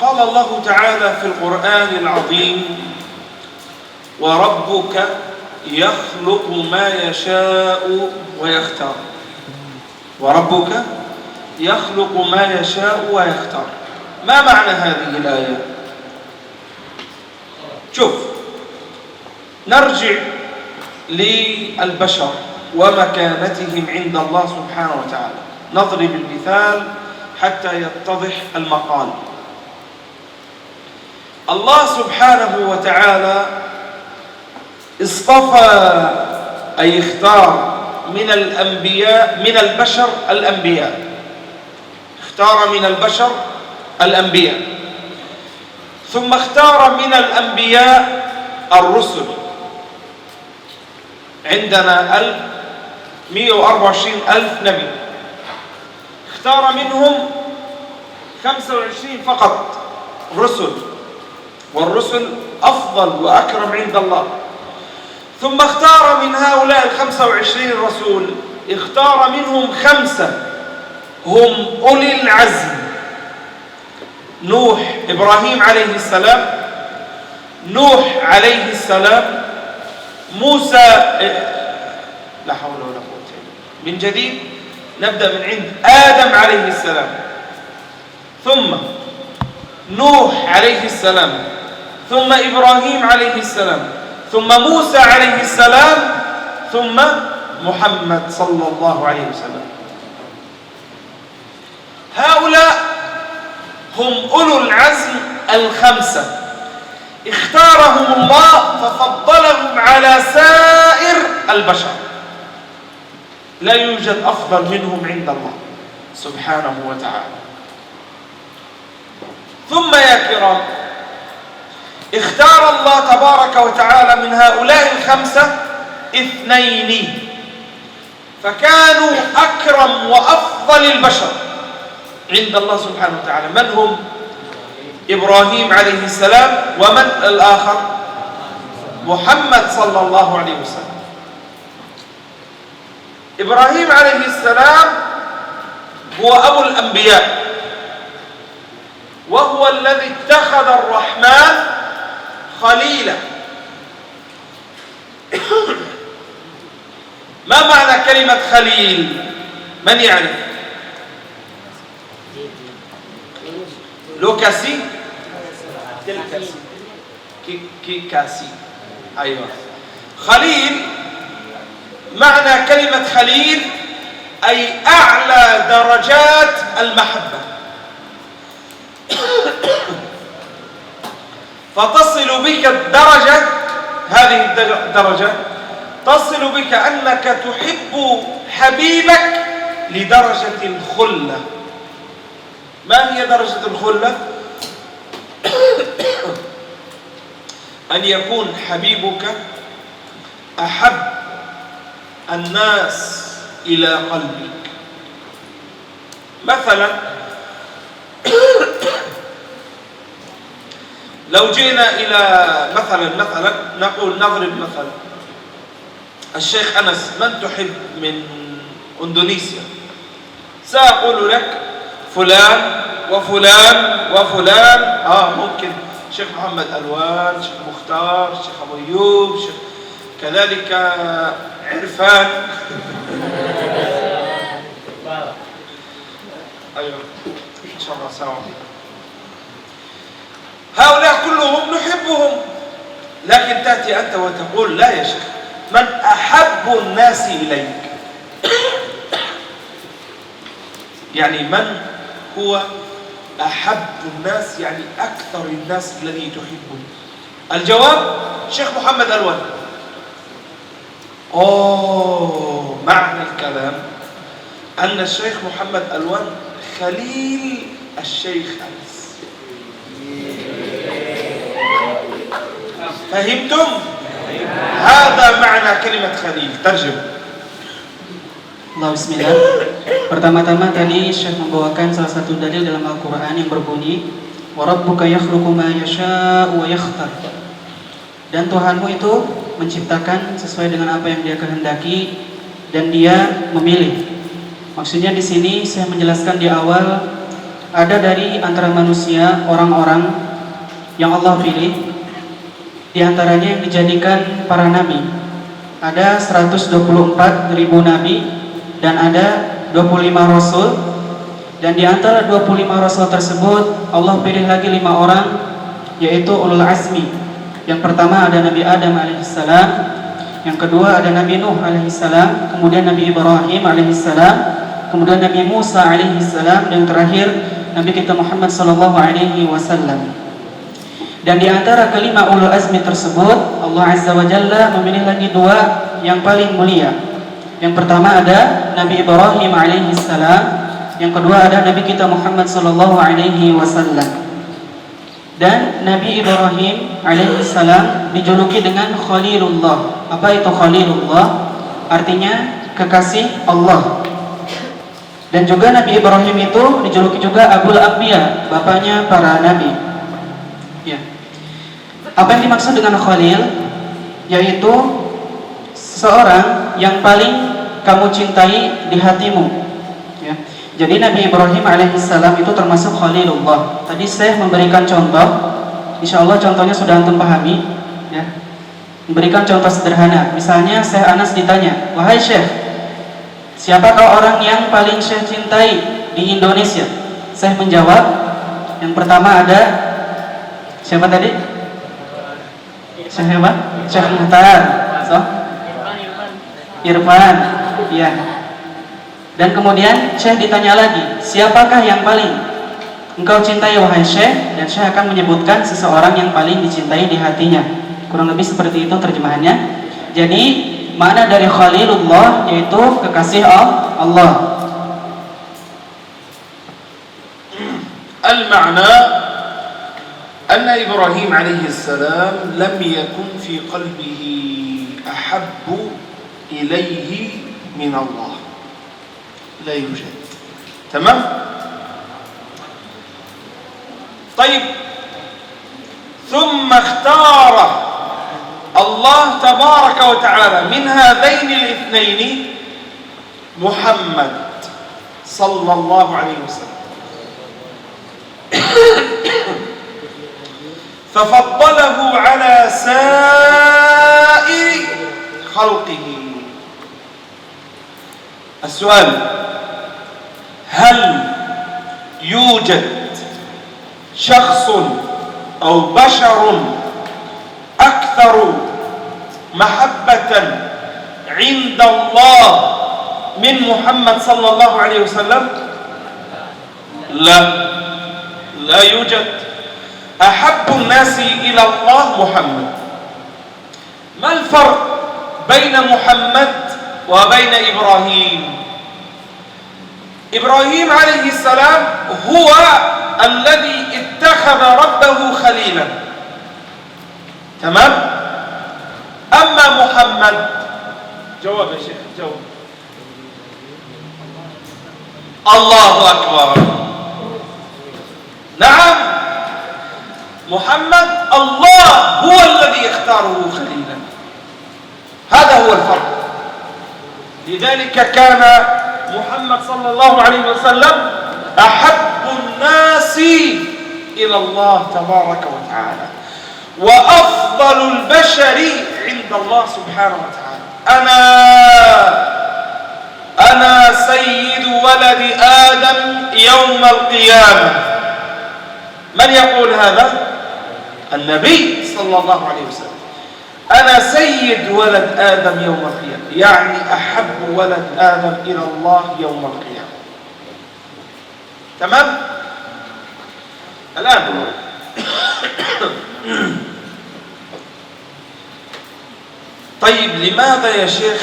قال الله تعالى في القرآن العظيم وربك يخلق ما يشاء ويختار. وربك يخلق ما يشاء ويختار. ما معنى هذه الآية؟ شوف، نرجع للبشر ومكانتهم عند الله سبحانه وتعالى. نضرب المثال حتى يتضح المقال. الله سبحانه وتعالى اصطفى أي اختار من الأنبياء من البشر الأنبياء. اختار من البشر الأنبياء، ثم اختار من الأنبياء الرسل. عندنا 124,000 نبي، اختار منهم 25 فقط رسل، والرسل أفضل وأكرم عند الله. ثم اختار من هؤلاء 25 رسول، اختار منهم 5 هم أولي العزم: نوح إبراهيم عليه السلام، نوح عليه السلام، موسى، لا حول ولا قوة إلا بالله. من جديد نبدأ من عند آدم عليه السلام، ثم نوح عليه السلام، ثم إبراهيم عليه السلام، ثم موسى عليه السلام، ثم محمد صلى الله عليه وسلم. هؤلاء هم أولو العزم 5، اختارهم الله ففضلهم على سائر البشر. لا يوجد أفضل منهم عند الله سبحانه وتعالى. ثم يا كرام، اختار الله تبارك وتعالى من هؤلاء 5 2، فكانوا أكرم وأفضل البشر عند الله سبحانه وتعالى. من هم؟ إبراهيم عليه السلام، ومن الآخر؟ محمد صلى الله عليه وسلم. إبراهيم عليه السلام هو أبو الأنبياء، وهو الذي اتخذ الرحمن خليلا. ما معنى كلمة خليل؟ من يعرف؟ لوكاسي؟ كاسي. أيوة. خليل، معنى كلمة خليل أي أعلى درجات المحبة. فتصل بك الدرجة، هذه الدرجة تصل بك أنك تحب حبيبك لدرجة الخلة. ما هي درجة الخلة؟ أن يكون حبيبك أحب الناس إلى قلبك. مثلا لو جئنا إلى مثلا نقول، نضرب مثلا الشيخ أنس، من تحب من إندونيسيا؟ سأقول لك فلان وفلان وفلان. ممكن شيخ محمد ألوان، شيخ مختار، شيخ أبو أيوب، شيخ كذلك عرفان. أيوة إن شاء الله سوا. هؤلاء كلهم نحبهم، لكن تأتي أنت وتقول لا يا شيخ، من أحب الناس إليك؟ يعني من هو أحب الناس، يعني أكثر الناس الذي تحبه؟ الجواب شيخ محمد ألوان. معنى الكلام أن الشيخ محمد ألوان خليل الشيخ أنس. فهمتم؟ هذا معنى كلمة خليل. ترجم. Allah, bismillah. Pertama-tama tadi Syekh membawakan salah satu dalil dalam Al-Quran yang berbunyi wa rabbuka yakhluqu ma yasha'u wa yakhtar. Dan Tuhanmu itu menciptakan sesuai dengan apa yang Dia kehendaki dan Dia memilih. Maksudnya di sini saya menjelaskan di awal ada dari antara manusia orang-orang yang Allah pilih, di antaranya yang dijadikan para nabi. Ada 124.000 nabi dan ada 25 rasul. Dan di antara 25 rasul tersebut Allah pilih lagi 5 orang, yaitu ulul azmi. Yang pertama ada Nabi Adam alaihissalam, yang kedua ada Nabi Nuh alaihissalam, kemudian Nabi Ibrahim alaihissalam, kemudian Nabi Musa alaihissalam, dan terakhir Nabi kita Muhammad sallallahu alaihi wasallam. Dan di antara kelima ulul azmi tersebut Allah azza wa jalla memilih lagi 2 yang paling mulia. Yang pertama ada Nabi Ibrahim alaihissalam, yang kedua ada Nabi kita Muhammad sallallahu alaihi wasallam. Dan Nabi Ibrahim alaihissalam dijuluki dengan Khalilullah. Apa itu Khalilullah? Artinya kekasih Allah. Dan juga Nabi Ibrahim itu dijuluki juga Abul Anbiya, bapaknya para nabi. Ya. Apa yang dimaksud dengan Khalil? Yaitu seseorang yang paling kamu cintai di hatimu. Ya. Jadi Nabi Ibrahim alaihissalam itu termasuk Khalilullah. Tadi saya memberikan contoh, insya Allah contohnya sudah antum pahami, ya. Memberikan contoh sederhana. Misalnya Syekh Anas ditanya, wahai Syekh, siapakah orang yang paling Syekh cintai di Indonesia? Syekh menjawab, yang pertama ada siapa tadi? Syekh siapa? Syekh Muhtar. So? Irfan. Iya. Dan kemudian Syekh ditanya lagi, siapakah yang paling engkau cintai wahai Syekh? Dan Syekh akan menyebutkan seseorang yang paling dicintai di hatinya. Kurang lebih seperti itu terjemahannya. Jadi makna dari Khalilullah yaitu kekasih Allah. Al-ma'na anna Ibrahim alaihi salam lam yakun fi qalbihi ahabbu ilayhi min Allah. لا يوجد. تمام؟ طيب، ثم اختار الله تبارك وتعالى من هذين الاثنين محمد صلى الله عليه وسلم، ففضله على سائر خلقه. السؤال: هل يوجد شخص أو بشر أكثر محبة عند الله من محمد صلى الله عليه وسلم؟ لا، لا يوجد. أحب الناس إلى الله محمد. ما الفرق بين محمد وبين إبراهيم؟ إبراهيم عليه السلام هو الذي اتخذ ربه خليلا، تمام؟ أما محمد، جواب يا شيخ، جواب. الله أكبر. نعم، محمد الله هو الذي اختاره خليلا. هذا هو الفرق. لذلك كان محمد صلى الله عليه وسلم أحب الناس إلى الله تبارك وتعالى، وأفضل البشر عند الله سبحانه وتعالى. أنا سيد ولد آدم يوم القيامة. من يقول هذا؟ النبي صلى الله عليه وسلم. أنا سيد ولد آدم يوم القيامة، يعني أحب ولد آدم إلى الله يوم القيامة. تمام؟ الآن طيب، لماذا يا شيخ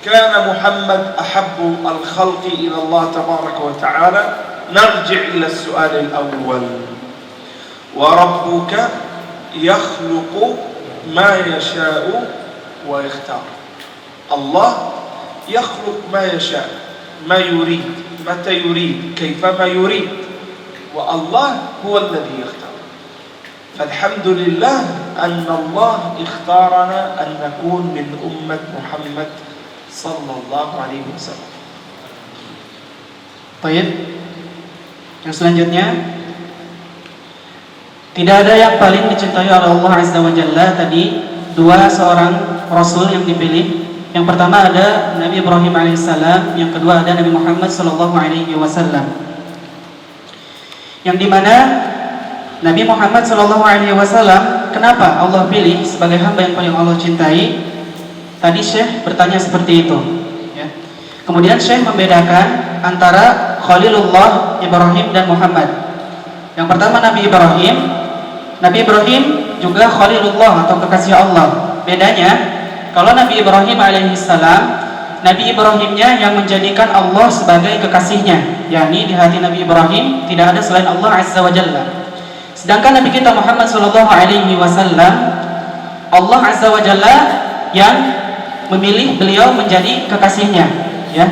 كان محمد أحب الخلق إلى الله تبارك وتعالى؟ نرجع إلى السؤال الأول: وربك يخلق ما يشاء ويختار. الله يخلق ما يشاء، ما يريد، متى يريد، كيفما يريد، والله هو الذي يختار. فالحمد لله أن الله اختارنا أن نكون من أمة محمد صلى الله عليه وسلم. Baik. Yang selanjutnya, tidak ada yang paling dicintai oleh Allah Azza wa Jalla. Tadi seorang Rasul yang dipilih. Yang pertama ada Nabi Ibrahim alaihissalam, yang kedua ada Nabi Muhammad sallallahu alaihi wasallam. Yang dimana Nabi Muhammad sallallahu alaihi wasallam, kenapa Allah pilih sebagai hamba yang paling Allah cintai? Tadi Syekh bertanya seperti itu, ya. Kemudian Syekh membedakan antara Khalilullah Ibrahim dan Muhammad. Yang pertama Nabi Ibrahim juga Khalilullah atau kekasih Allah. Bedanya, kalau Nabi Ibrahim alaihissalam, Nabi Ibrahimnya yang menjadikan Allah sebagai kekasihnya, yakni di hati Nabi Ibrahim tidak ada selain Allah Azza wa Jalla. Sedangkan Nabi kita Muhammad sallallahu alaihi wasallam, Allah Azza wa Jalla yang memilih beliau menjadi kekasihnya, ya.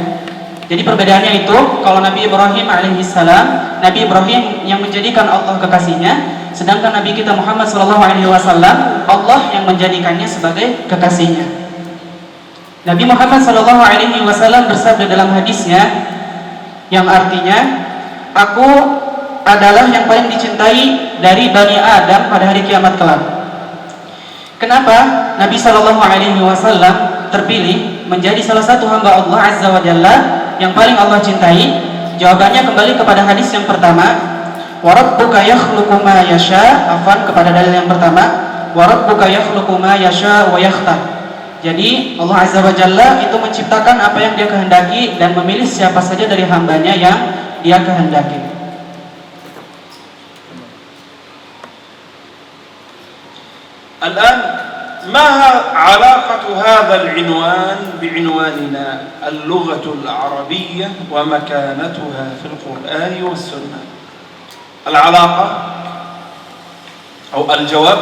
Jadi perbedaannya itu, kalau Nabi Ibrahim alaihissalam, Nabi Ibrahim yang menjadikan Allah kekasihnya, sedangkan Nabi kita Muhammad sallallahu alaihi wasallam, Allah yang menjadikannya sebagai kekasihnya. Nabi Muhammad sallallahu alaihi wasallam bersabda dalam hadisnya yang artinya, aku adalah yang paling dicintai dari Bani Adam pada hari kiamat kelak. Kenapa Nabi sallallahu alaihi wasallam terpilih menjadi salah satu hamba Allah Azza wa Jalla yang paling Allah cintai? Jawabannya kembali kepada hadis yang pertama, wa rabbuka yakhluqu ma yasha, kepada dalil yang pertama, wa rabbuka yakhluqu ma yasha wa yakhtar. Jadi Allah Azza wa Jalla itu menciptakan apa yang Dia kehendaki dan memilih siapa saja dari hambanya yang Dia kehendaki. الآن ما علاقة هذا العنوان بعنواننا اللغة العربية ومكانتها في القرآن والسنة؟ العلاقة أو الجواب،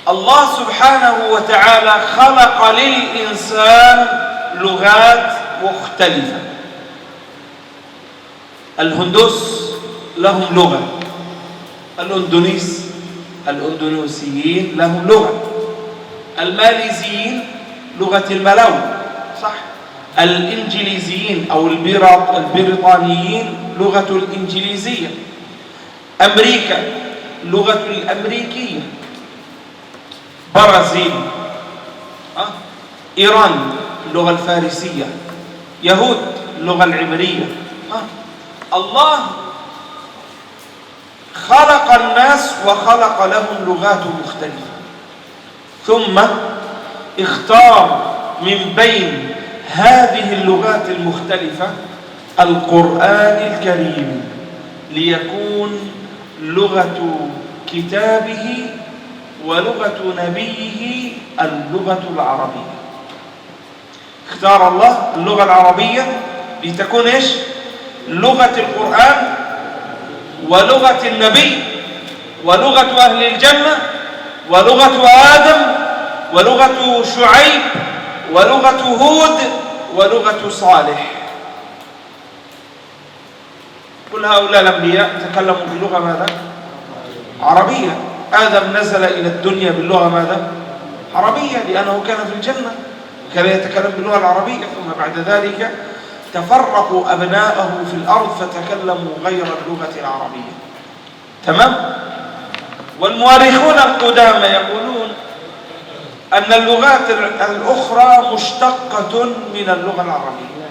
الله سبحانه وتعالى خلق للإنسان لغات مختلفة. الهندوس لهم لغة، الأندونيسيين لهم لغة، الماليزيين لغة الملاو، صح؟ الإنجليزيين أو البريطانيين لغة الإنجليزية، أمريكا لغة الأمريكية، برازيل، إيران اللغة الفارسية، يهود اللغة العبرية. الله خلق الناس وخلق لهم لغات مختلفة، ثم اختار من بين هذه اللغات المختلفة القرآن الكريم ليكون لغة كتابه ولغة نبيه اللغة العربية. اختار الله اللغة العربية لتكون ايش؟ لغة القرآن ولغة النبي ولغة أهل الجنة ولغة آدم ولغة شعيب ولغة هود ولغة صالح. كل هؤلاء الأنبياء تكلموا بلغة ماذا؟ عربية. آدم نزل إلى الدنيا باللغة ماذا؟ عربية، لأنه كان في الجنة كان يتكلم باللغة العربية، ثم بعد ذلك تفرقوا أبناءه في الأرض فتكلموا غير اللغة العربية. تمام؟ والمؤرخون القدامى يقولون أن اللغات الأخرى مشتقة من اللغة العربية.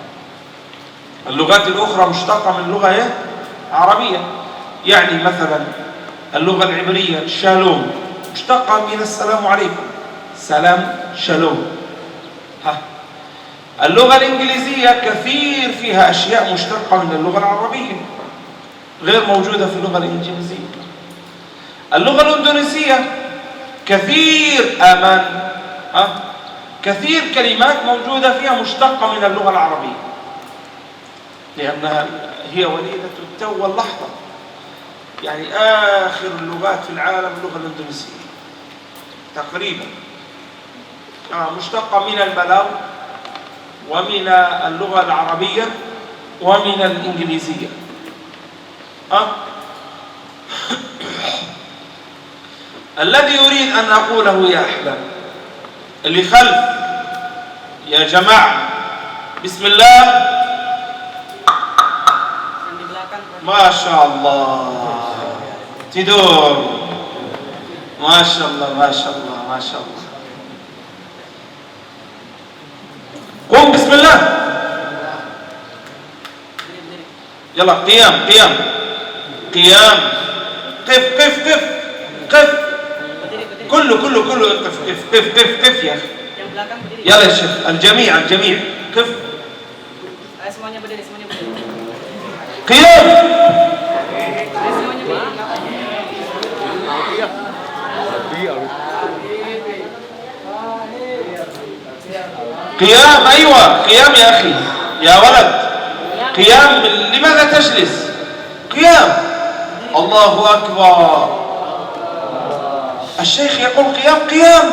اللغات الأخرى مشتقة من اللغة العربية. يعني مثلا اللغة العبرية شالوم مشتقة من السلام عليكم، سلام شالوم. اللغة الإنجليزية كثير فيها أشياء مشتقة من اللغة العربية غير موجودة في اللغة الإنجليزية. اللغة الإندونيسية كثير كثير كلمات موجودة فيها مشتقة من اللغة العربية، لأنها هي وليدة التو واللحظة. يعني آخر اللغات في العالم اللغة الإندونيسية تقريبا مشتقة من الملاو ومن اللغة العربية ومن الإنجليزية. الذي يريد أن أقوله يا أحباب اللي خلف يا جماعة، بسم الله Masya Allah. Tidur. Masya Allah, Masya Allah, Masya Allah. قم بسم الله. يلا قيام قيام قيام. قف قف قف قف. كله قف قف قف قف قف يا أخي. يلا يا شيخ. الجميع الجميع قف. Semuanya berdiri, semuanya berdiri. قيام. Semuanya berdiri. قيام. أيوة قيام يا أخي يا ولد. قيام. لماذا تجلس؟ قيام. الله أكبر. الشيخ يقول قيام قيام.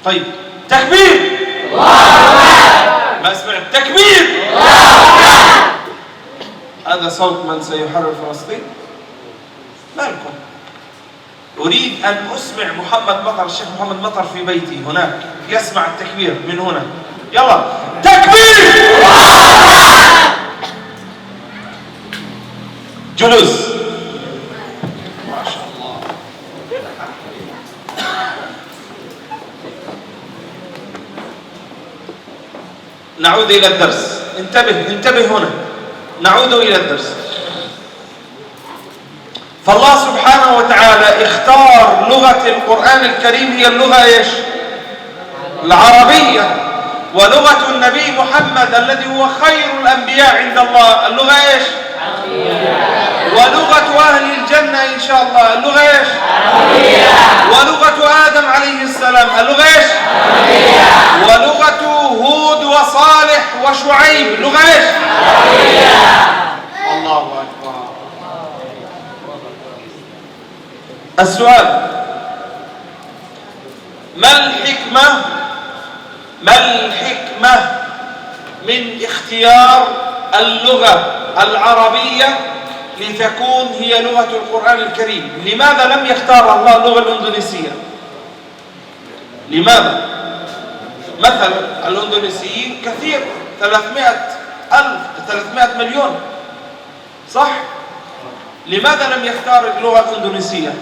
طيب تكبير. ما سمعت تكبير. هذا صوت من سيحرر فلسطين. ما لكم؟ أريد أن أسمع محمد مطر، الشيخ محمد مطر في بيتي هناك يسمع التكبير من هنا. يلا تكبير. جلوس. ما شاء الله. نعود إلى الدرس. انتبه هنا. نعود إلى الدرس. فالله سبحانه وتعالى اختار لغة القرآن الكريم هي اللغة ايش؟ العربية. ولغة النبي محمد الذي هو خير الأنبياء عند الله اللغة ايش؟ ولغة أهل الجنة إن شاء الله اللغة ايش؟ ولغة آدم عليه السلام اللغة ايش؟ ولغة هود وصالح وشعيب لغة ايش؟ الله أكبر. السؤال: ما الحكمة من اختيار اللغة العربية لتكون هي لغة القرآن الكريم؟ لماذا لم يختار الله اللغة الإندونيسية؟ لماذا؟ مثلا الإندونيسيين كثير 300 مليون صح؟ لماذا لم يختار اللغة الإندونيسية؟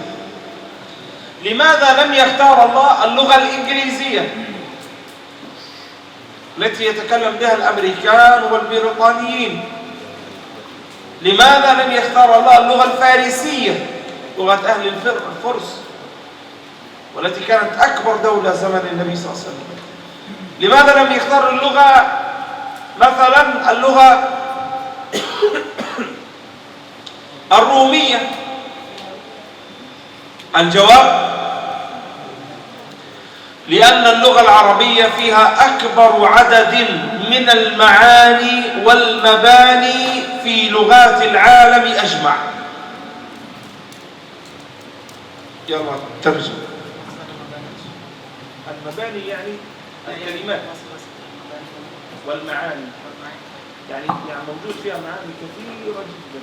لماذا لم يختار الله اللغة الإنجليزية التي يتكلم بها الأمريكان والبريطانيين؟ لماذا لم يختار الله اللغة الفارسية لغة أهل الفرس والتي كانت أكبر دولة زمن النبي صلى الله عليه وسلم؟ لماذا لم يختار اللغة مثلا اللغة الرومية؟ الجواب: لأن اللغة العربية فيها أكبر عدد من المعاني والمباني في لغات العالم أجمع. يلا ترجم. المباني يعني الكلمات والمعاني، يعني موجود فيها معاني كثيرة جدا.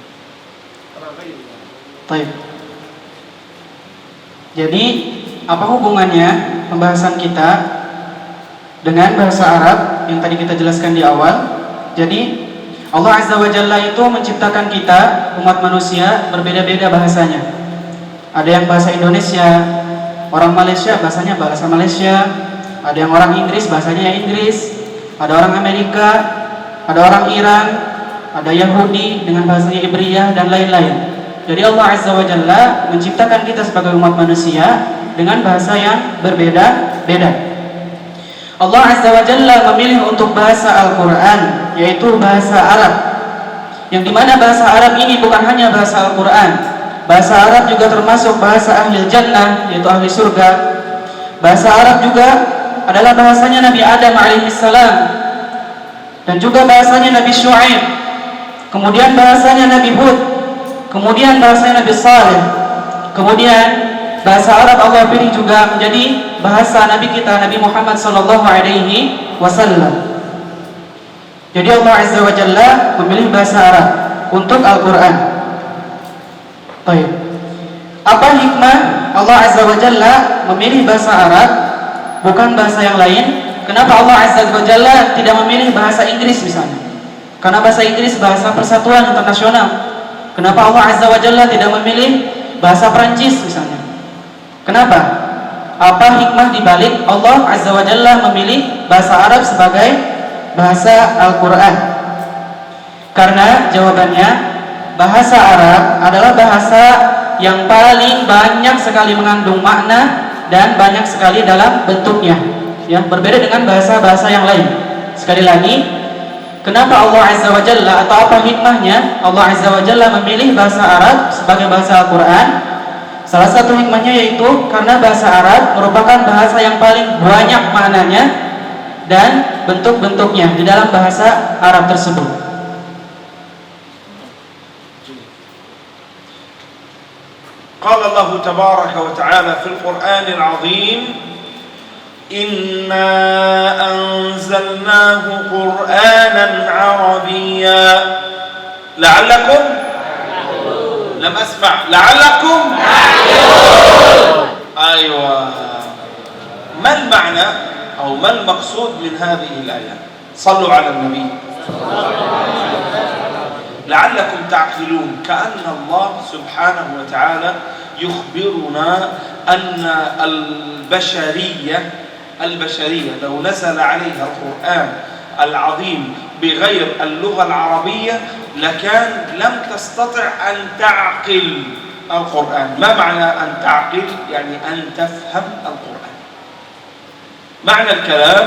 طيب. Jadi, apa hubungannya pembahasan kita dengan bahasa Arab yang tadi kita jelaskan di awal? Jadi, Allah Azza wa Jalla itu menciptakan kita, umat manusia, berbeda-beda bahasanya. Ada yang bahasa Indonesia, orang Malaysia bahasanya bahasa Malaysia, ada yang orang Inggris bahasanya Inggris, ada orang Amerika, ada orang Iran, ada Yahudi dengan bahasanya Ibriyah dan lain-lain. Jadi Allah Azza wa Jalla menciptakan kita sebagai umat manusia dengan bahasa yang berbeda-beda. Allah Azza wa Jalla memilih untuk bahasa Al-Quran, yaitu bahasa Arab, yang dimana bahasa Arab ini bukan hanya bahasa Al-Quran. Bahasa Arab juga termasuk bahasa ahli jannah, yaitu ahli surga. Bahasa Arab juga adalah bahasanya Nabi Adam alaihissalam, dan juga bahasanya Nabi Syuaib, kemudian bahasanya Nabi Hud, kemudian bahasanya Nabi Saleh, kemudian bahasa Arab Allah pilih juga menjadi bahasa Nabi kita Nabi Muhammad sallallahu alaihi wasallam. Jadi Allah Azza wa Jalla memilih bahasa Arab untuk Al-Quran. Baik. Apa hikmah Allah Azza wa Jalla memilih bahasa Arab bukan bahasa yang lain? Kenapa Allah Azza wa Jalla tidak memilih bahasa Inggris misalnya? Karena bahasa Inggris bahasa persatuan internasional. Kenapa Allah Azza wa Jalla tidak memilih bahasa Perancis misalnya? Kenapa? Apa hikmah dibalik Allah Azza wa Jalla memilih bahasa Arab sebagai bahasa Al-Quran? Karena jawabannya, bahasa Arab adalah bahasa yang paling banyak sekali mengandung makna dan banyak sekali dalam bentuknya, ya, berbeda dengan bahasa-bahasa yang lain. Sekali lagi, kenapa Allah Azza wa Jalla atau apa hikmahnya Allah Azza wa Jalla memilih bahasa Arab sebagai bahasa Al-Quran? Salah satu hikmahnya yaitu karena bahasa Arab merupakan bahasa yang paling banyak maknanya dan bentuk-bentuknya di dalam bahasa Arab tersebut. قال الله تبارك وتعالى في القرآن العظيم إنا أنزلناه قرآنا عربيا لعلكم لم أسمع لعلكم أيوة ما المعنى أو ما المقصود من هذه الآية؟ صلوا على النبي. لعلكم تعقلون. كأن الله سبحانه وتعالى يخبرنا أن البشرية لو نزل عليها القرآن العظيم بغير اللغة العربية لكان لم تستطع أن تعقل القرآن. ما معنى أن تعقل؟ يعني أن تفهم القرآن. معنى الكلام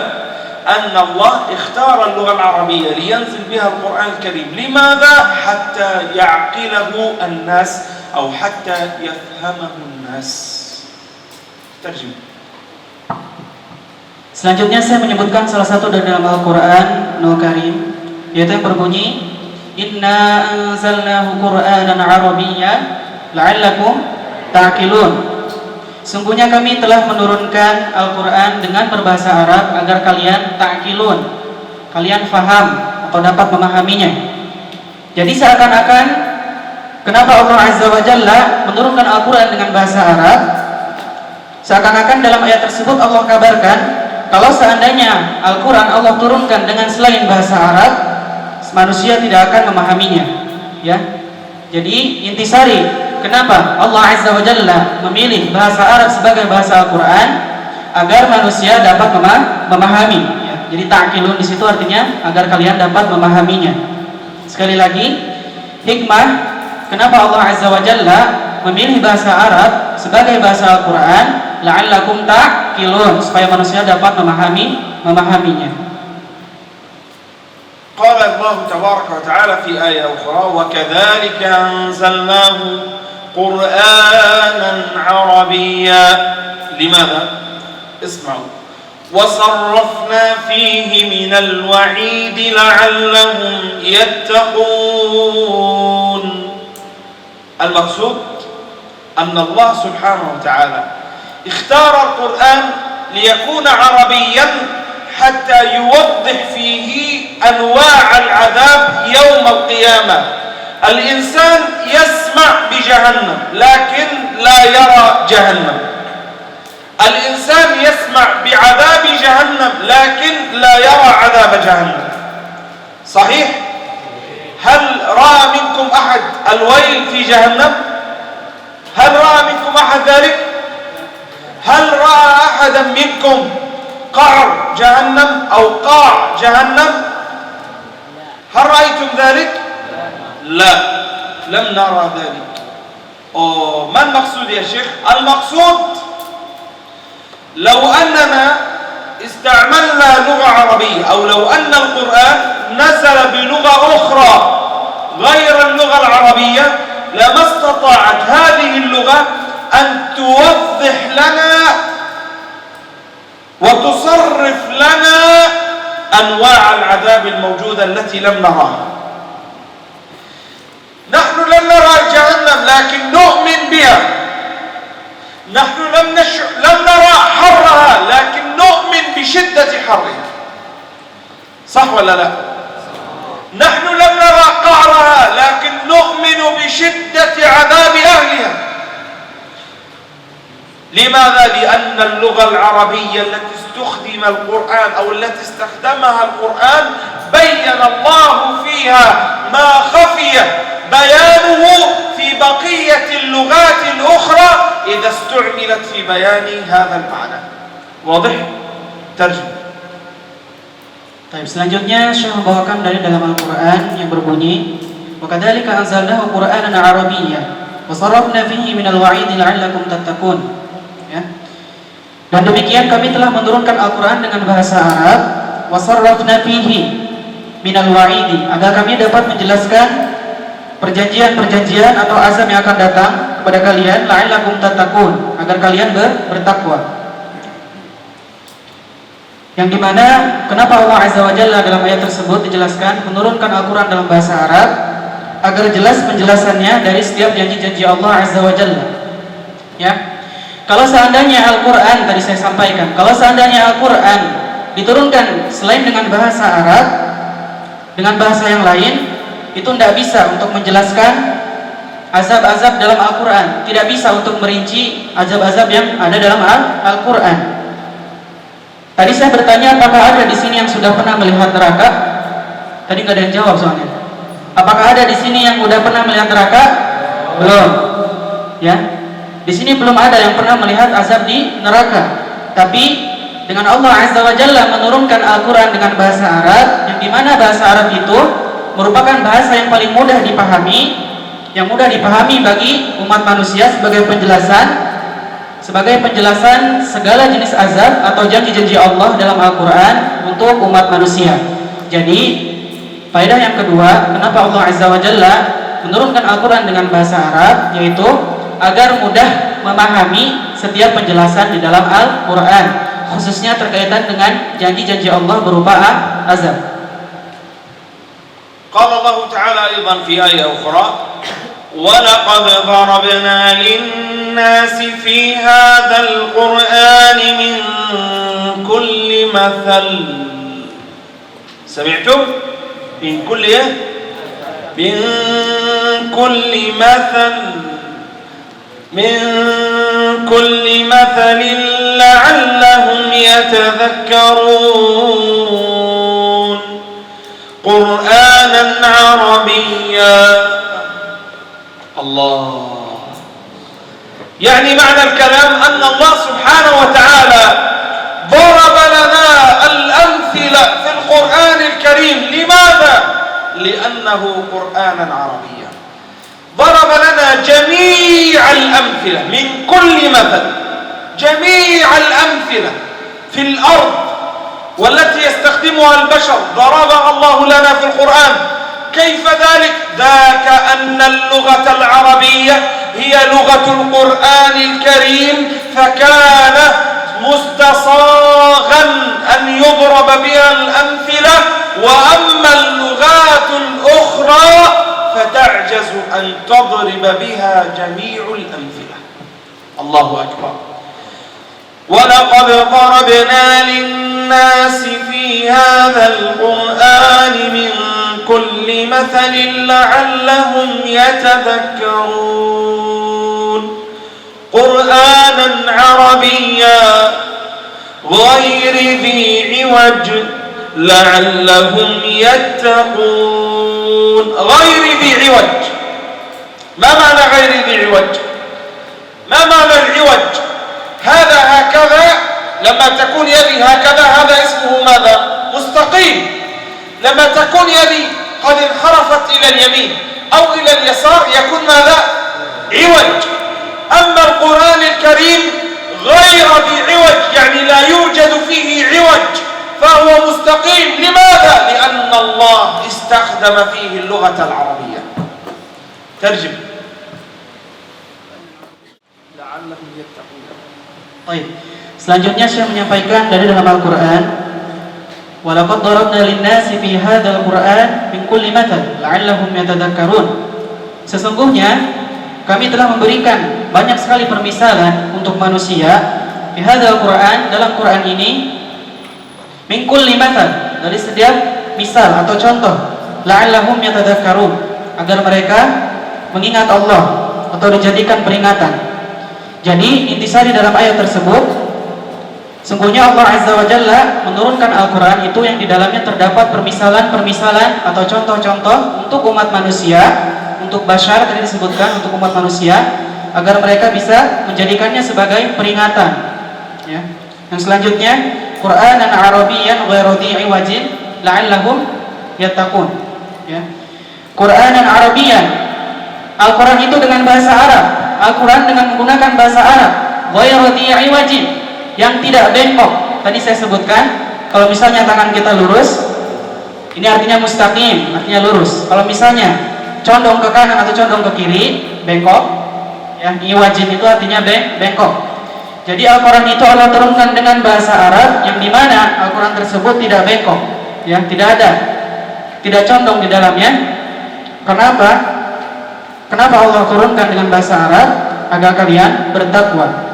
أن الله اختار اللغة العربية لينزل بها القرآن الكريم. لماذا؟ حتى يعقله الناس أو حتى يفهمه الناس. ترجمة. Selanjutnya saya menyebutkan salah satu dari dalam Al-Quran Al-Karim, yaitu yang berbunyi Inna anzalnahu Qur'anan Arabiyya la'allakum ta'qilun. Sungguhnya kami telah menurunkan Al-Quran dengan berbahasa Arab agar kalian ta'qilun, kalian faham atau dapat memahaminya. Jadi seakan-akan, kenapa Allah Azza wa Jalla menurunkan Al-Quran dengan bahasa Arab? Seakan-akan dalam ayat tersebut Allah kabarkan, kalau seandainya Al-Quran Allah turunkan dengan selain bahasa Arab, manusia tidak akan memahaminya, ya. Jadi intisari, kenapa Allah Azza wa Jalla memilih bahasa Arab sebagai bahasa Al-Quran? Agar manusia dapat memahami, ya. Jadi ta'qilun di situ artinya agar kalian dapat memahaminya. Sekali lagi, hikmah kenapa Allah Azza wa Jalla memilih bahasa Arab sebagai bahasa Al-Quran, la'allakum ta'qilun, supaya manusia dapat memahaminya. قال الله تبارك وتعالى في آية أخرى وكذلك أنزلناه قرآنا عربيا. لماذا؟ اسمعوا. وصرفنا فيه من الوعيد لعلهم يتقون. المقصود أن الله سبحانه وتعالى اختار القرآن ليكون عربيا حتى يوضح فيه أنواع العذاب يوم القيامة. الإنسان يسمع بجهنم لكن لا يرى جهنم. الإنسان يسمع بعذاب جهنم لكن لا يرى عذاب جهنم. صحيح؟ هل رأى منكم أحد الويل في جهنم؟ هل رأى منكم أحد ذلك؟ هل رأى أحدا منكم قعر جهنم أو قاع جهنم؟ هل رأيتم ذلك؟ لا، لم نرى ذلك. ما المقصود يا شيخ؟ المقصود لو أننا استعملنا لغة عربية أو لو أن القرآن نزل بلغة أخرى غير اللغة العربية لما استطاعت هذه اللغة أن توضح لنا وتصرف لنا أنواع العذاب الموجودة التي لم نراها. نحن لم نرى جهنم لكن نؤمن بها. نحن لم نرى حرها لكن نؤمن بشدة حرها. صح ولا لا؟ نحن لم نرى قعرها لكن نؤمن بشدة عذاب أهلها. لماذا؟ لأن اللغة العربية التي استخدم القرآن أو التي استخدمها القرآن بين الله فيها ما خفي بيانه في بقية اللغات الأخرى إذا استعملت في بيان هذا المعنى. واضح؟ ترجمة. Baik, selanjutnya Syekh membawakan dari dalam Al-Quran yang berbunyi, وَكَذَلِكَ أَنزَلْنَاهُ قُرْآنًا عَرَبِيًّا وَصَرَّفْنَا فِيهِ مِنَ الْوَعِيدِ لَعَلَّكُمْ تَتَّقُونَ. Ya. Dan demikian kami telah menurunkan Al-Quran dengan bahasa Arab, وَصَرَّفْنَا فِيهِ مِنَ الْوَعِيدِ, agar kami dapat menjelaskan perjanjian-perjanjian atau azab yang akan datang kepada kalian, la'allakum tattaqun, agar kalian bertakwa. Yang dimana kenapa Allah Azza wa Jalla dalam ayat tersebut dijelaskan menurunkan Al-Quran dalam bahasa Arab agar jelas penjelasannya dari setiap janji-janji Allah Azza wa Jalla. Ya, kalau seandainya Al-Quran tadi saya sampaikan, kalau seandainya Al-Quran diturunkan selain dengan bahasa Arab, dengan bahasa yang lain, itu tidak bisa untuk menjelaskan azab-azab dalam Al-Quran, tidak bisa untuk merinci azab-azab yang ada dalam Al-Quran. Tadi saya bertanya apakah ada di sini yang sudah pernah melihat neraka? Tadi nggak ada yang jawab soalnya. Apakah ada di sini yang sudah pernah melihat neraka? Belum. Ya, di sini belum ada yang pernah melihat azab di neraka. Tapi dengan Allah Azza wa Jalla menurunkan Al-Quran dengan bahasa Arab, yang dimana bahasa Arab itu merupakan bahasa yang paling mudah dipahami, yang mudah dipahami bagi umat manusia sebagai penjelasan segala jenis azab atau janji-janji Allah dalam Al-Quran untuk umat manusia. Jadi faedah yang kedua, kenapa Allah Azza wa Jalla menurunkan Al-Quran dengan bahasa Arab, yaitu agar mudah memahami setiap penjelasan di dalam Al-Quran, khususnya terkaitan dengan janji-janji Allah berupa azab. Qala Allah Ta'ala aidan fi ayat ukhra, وَلَقَدْ ضَرَبْنَا لِلنَّاسِ فِي هَذَا الْقُرْآنِ مِنْ كُلِّ مَثَلٍ. سمعتم؟ من كل مثل لعلهم يتذكرون قرآنا عربيا. الله، يعني معنى الكلام أن الله سبحانه وتعالى ضرب لنا الأمثلة في القرآن الكريم. لماذا؟ لأنه قرآنا عربيا. ضرب لنا جميع الأمثلة من كل مثل، جميع الأمثلة في الأرض والتي يستخدمها البشر ضربها الله لنا في القرآن. كيف ذلك؟ ذاك أن اللغة العربية هي لغة القرآن الكريم، فكان مستصاغا أن يضرب بها الأمثلة، وأما اللغات الأخرى فتعجز أن تضرب بها جميع الأمثلة. الله أكبر. ولقد ضربنا للناس في هذا القرآن من كل مثل لعلهم يتذكرون قرآنا عربيا غير ذي عوج لعلهم يتقون. غير ذي عوج، ما معنى غير ذي عوج؟ ما معنى العوج؟ هذا هكذا، لما تكون يدي هكذا هذا اسمه ماذا؟ مستقيم. لما تكون يدي قد انحرفت إلى اليمين أو إلى اليسار يكون ماذا؟ عوج. أما القرآن الكريم غير ذي عوج، يعني لا يوجد فيه عوج، فهو مستقيم. لماذا؟ لأن الله استخدم فيه اللغة العربية. ترجم. لعلهم يتقون. Baik. Selanjutnya saya menyampaikan dari dalam Al-Quran, وَلَقَدْ ضَرَبْنَا لِلنَّاسِ فِي هَذَا الْقُرْآنِ مِنْ كُلِّ مَثَلٍ لَعَلَّهُمْ يَتَذَكَّرُونَ. Sesungguhnya kami telah memberikan banyak sekali permisalan untuk manusia di hadzal Quran, dalam Quran ini, min kulli mathal, dari setiap misal atau contoh, la'allahum yatadzakkarun, agar mereka mengingat Allah atau dijadikan peringatan. Jadi intisari dalam ayat tersebut, Sungguhnya Allah Azza wa Jalla menurunkan Al-Quran itu yang di dalamnya terdapat permisalan-permisalan atau contoh-contoh untuk umat manusia, untuk bashar tadi disebutkan, untuk umat manusia, agar mereka bisa menjadikannya sebagai peringatan. Ya. Yang selanjutnya, Qur'anan Arabiyyan ghairu dhi iwajin la'allahum yattaqun. Ya. Qur'anan Arabiyyan, Al-Quran itu dengan bahasa Arab, Al-Quran dengan menggunakan bahasa Arab, ghairu dhi iwajin, yang tidak bengkok. Tadi saya sebutkan, kalau misalnya tangan kita lurus, ini artinya mustaqim, artinya lurus. Kalau misalnya condong ke kanan atau condong ke kiri, bengkok. Ya, iwajin itu artinya bengkok. Jadi Al-Quran itu Allah turunkan dengan bahasa Arab, yang dimana Al-Quran tersebut tidak bengkok, ya, tidak condong di dalamnya. Kenapa? Kenapa Allah turunkan dengan bahasa Arab? Agar kalian bertakwa.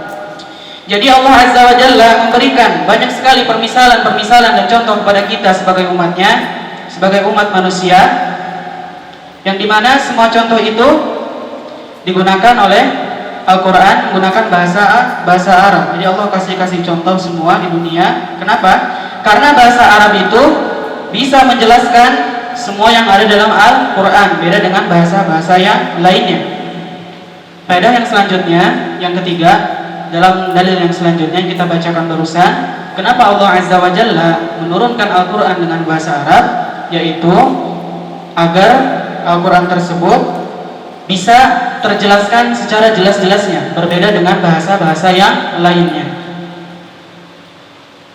Jadi Allah Azza wa Jalla memberikan banyak sekali permisalan dan contoh kepada kita sebagai umatnya, sebagai umat manusia, yang dimana semua contoh itu digunakan oleh Al-Quran menggunakan bahasa Arab. Jadi Allah kasih contoh semua di dunia. Kenapa? Karena bahasa Arab itu bisa menjelaskan semua yang ada dalam Al-Quran, beda dengan bahasa-bahasa yang lainnya. Faedah yang selanjutnya, yang ketiga, dalam dalil yang selanjutnya yang kita bacakan barusan, kenapa Allah Azza wa Jalla menurunkan Al-Quran dengan bahasa Arab, yaitu agar Al-Quran tersebut bisa terjelaskan secara jelas-jelasnya, berbeda dengan bahasa-bahasa yang lainnya.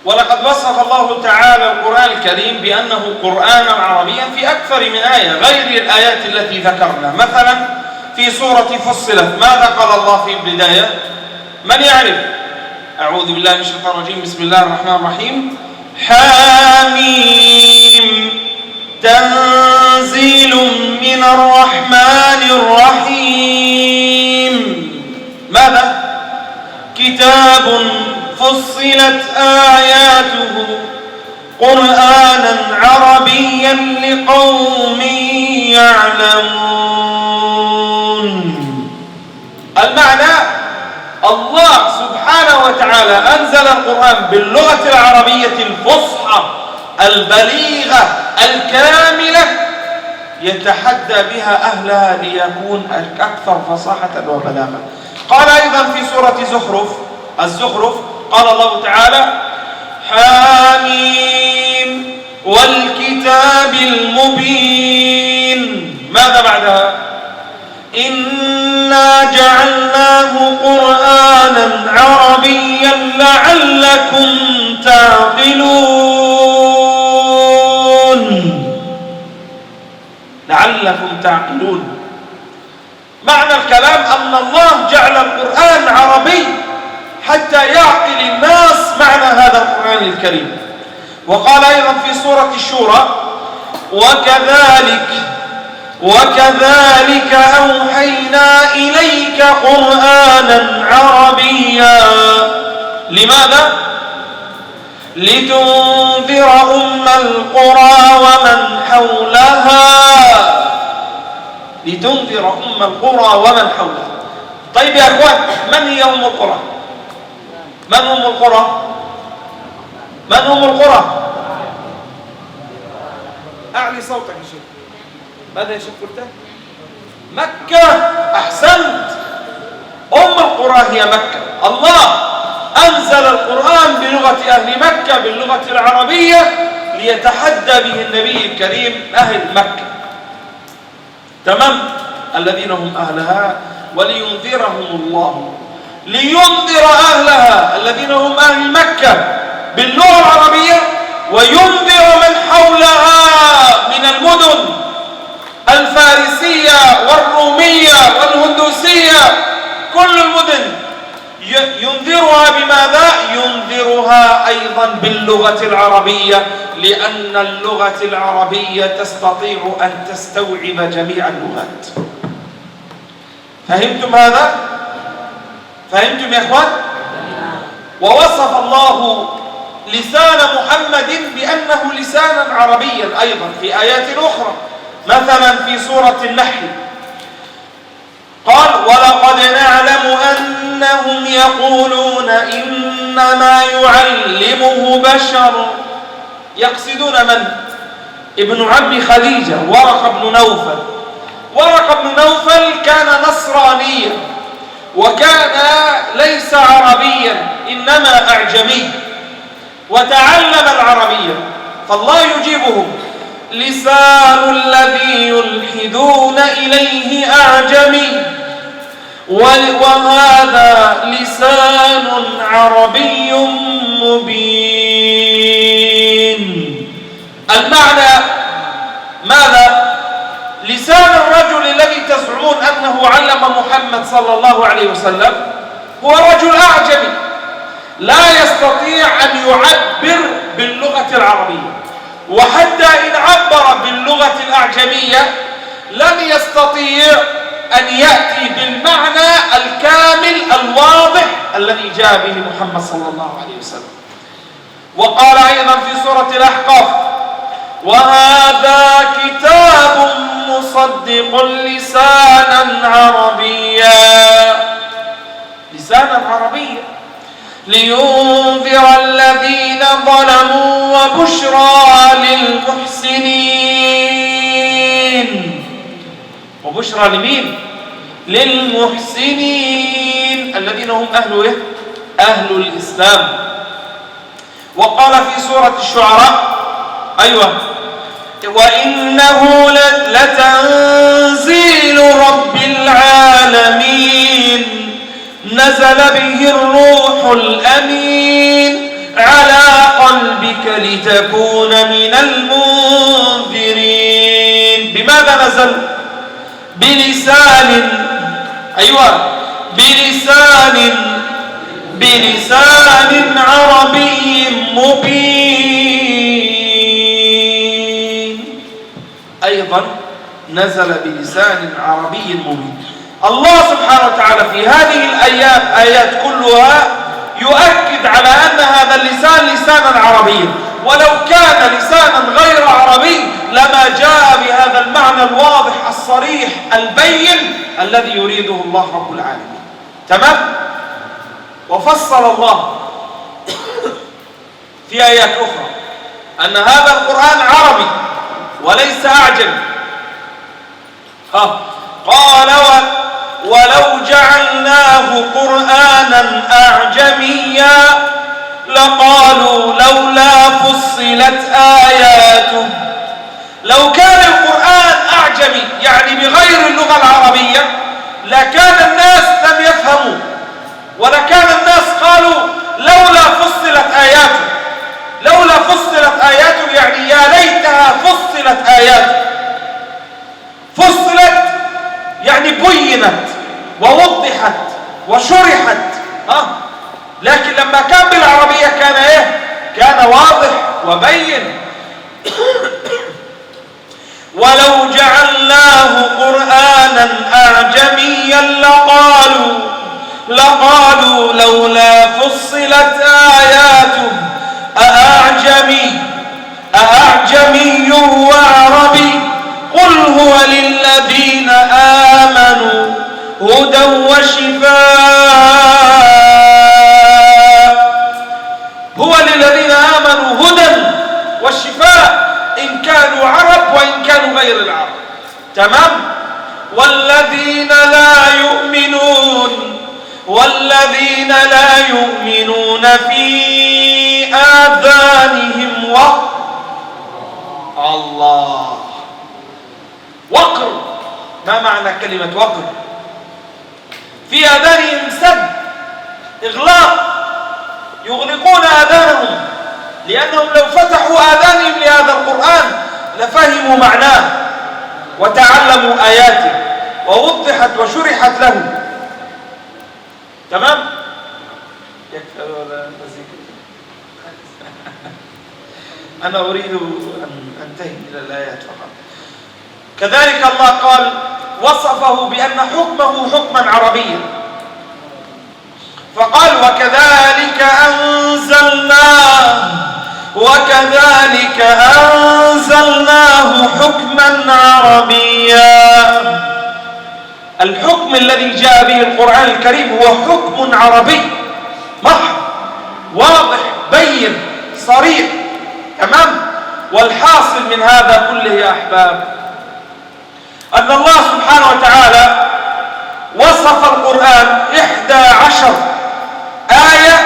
ولقد وصف الله تعالى القرآن الكريم بأنه قرآنا عربيا في أكثر من آية غير الآيات التي ذكرنا. مثلا في سورة فصلت ماذا قال الله في البداية؟ من يعرف؟ أعوذ بالله من الشيطان الرجيم. بسم الله الرحمن الرحيم. حاميم تنزيل من الرحمن الرحيم. ماذا؟ كتاب فصلت آياته قرآنا عربيا لقوم يعلمون. المعنى الله سبحانه وتعالى أنزل القرآن باللغة العربية الفصحى البليغة الكاملة يتحدى بها أهلها ليكون أكثر فصاحة وبلاغة. قال أيضا في سورة الزخرف قال الله تعالى حاميم والكتاب المبين. ماذا بعدها؟ إنا جعلناه قرآنا عربيا لعلكم تعقلون. معنى الكلام أن الله جعل القرآن عربي حتى يعقل الناس معنى هذا القرآن الكريم. وقال أيضا في سورة الشورى وكذلك أوحينا إليك قرآنا عربيا. لماذا؟ لتنذر أم القرى ومن حولها. لتنذر أم القرى ومن حولها. طيب يا أخوان، من هي أم القرى؟ من أم القرى؟ من أم القرى؟ أعلي صوتك يا شيخ. ماذا يا شيخ قلت؟ مكة. أحسنت. أم القرى هي مكة. الله أنزل القرآن بلغة أهل مكة باللغة العربية ليتحدى به النبي الكريم أهل مكة، تمام، الذين هم أهلها، ولينذرهم الله، لينذر أهلها الذين هم أهل مكة باللغة العربية، وينذر من حولها من المدن الفارسية والرومية والهندوسية، كل المدن ينذرها بماذا؟ ينذرها أيضا باللغة العربية، لأن اللغة العربية تستطيع أن تستوعب جميع اللغات. فهمتم هذا؟ فهمتم يا إخوان؟ ووصف الله لسان محمد بأنه لسانا عربيا أيضا في آيات أخرى. مثلا في سورة النحل قال ولقد نعلم أنهم يقولون إن إنما يعلمه بشر. يقصدون من؟ ابن عم خديجة ورقة بن نوفل. ورقة بن نوفل كان نصرانيا وكان ليس عربيا إنما أعجمي، وتعلم العربية، فالله يجيبهم: لسان الذي يلحدون إليه أعجمي وهذا لسان عربي مبين. المعنى ماذا؟ لسان الرجل الذي تزعمون أنه علم محمد صلى الله عليه وسلم هو رجل أعجمي لا يستطيع أن يعبر باللغة العربية، وحتى إن عبر باللغة الأعجمية لن يستطيع أن يأتي بالمعنى الكامل الواضح الذي جاء به محمد صلى الله عليه وسلم. وقال أيضا في سورة الأحقاف: وهذا كتاب مصدق لسانا عربيا، لسانا عربيا لينذر الذين ظلموا وبشرى للمحسنين. وبشرى لمين؟ للمحسنين الذين هم أهل الإسلام. وقال في سورة الشعراء: أيوة، وإنه لتنزيل رب العالمين نزل به الروح الأمين على قلبك لتكون من المنذرين. بماذا نزل؟ بلسان، أيوة، بلسان عربي مبين. أيضا نزل بلسان عربي مبين. الله سبحانه وتعالى في هذه الآيات كلها يؤكد على أن هذا اللسان لسانا عربيا، ولو كان لسانا غير عربي لما جاء بهذا المعنى الواضح الصريح البين الذي يريده الله رب العالمين. تمام؟ وفصل الله في آيات أخرى أن هذا القرآن عربي وليس أعجمي. قال: ولو جعلناه قرآنا أعجميا لقالوا لولا فصلت آياته. لو كان القرآن أعجمي يعني بغير اللغة العربية لكان الناس لم يفهموا، ولكان الناس قالوا لولا فصلت آياته. لولا فصلت آياته يعني يا ليتها فصلت آياته. فصلت يعني بينت ووضحت وشرحت، لكن لما كان بالعربية كان كان واضح وبين. ولو جعلناه قرآنا أعجميا لقالوا لولا فصلت آياته أأعجمي وعربي قل هو للذين آمنوا هدى وشفاء. هو للذين آمنوا هدى والشفاء إن كانوا عرب وإن كانوا غير العرب. تمام؟ والذين لا يؤمنون في آذانهم وقر. ما معنى كلمة وقر؟ في آذانهم سد، إغلاق، يغلقون آذانهم، لأنهم لو فتحوا آذانهم لهذا القرآن لفهموا معناه وتعلموا آياته ووضحت وشرحت لهم. تمام؟ يكفي ولا نزيد؟ أنا أريد أن أنتهي إلى الآيات فقط. كذلك الله قال وصفه بأن حكمه حكما عربيا، فقال وكذلك أنزلناه حكما عربيا. الحكم الذي جاء به القرآن الكريم هو حكم عربي محض، واضح بين صريح. تمام. والحاصل من هذا كله يا أحباب أن الله سبحانه وتعالى وصف القرآن 11 آية